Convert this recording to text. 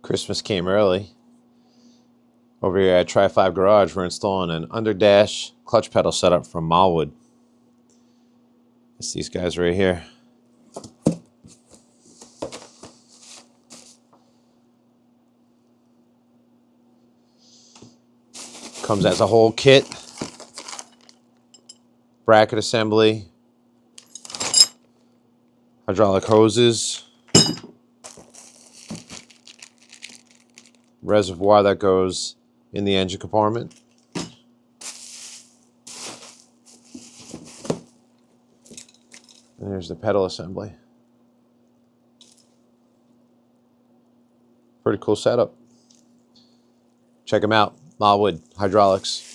Christmas came early. Over here at Tri-5 Garage, we're installing an underdash clutch pedal setup from Malwood. It's these guys right here. Comes as a whole kit. Bracket assembly. Hydraulic hoses. Reservoir that goes in the engine compartment. And here's the pedal assembly. Pretty cool setup. Check them out. Malwood Hydraulics.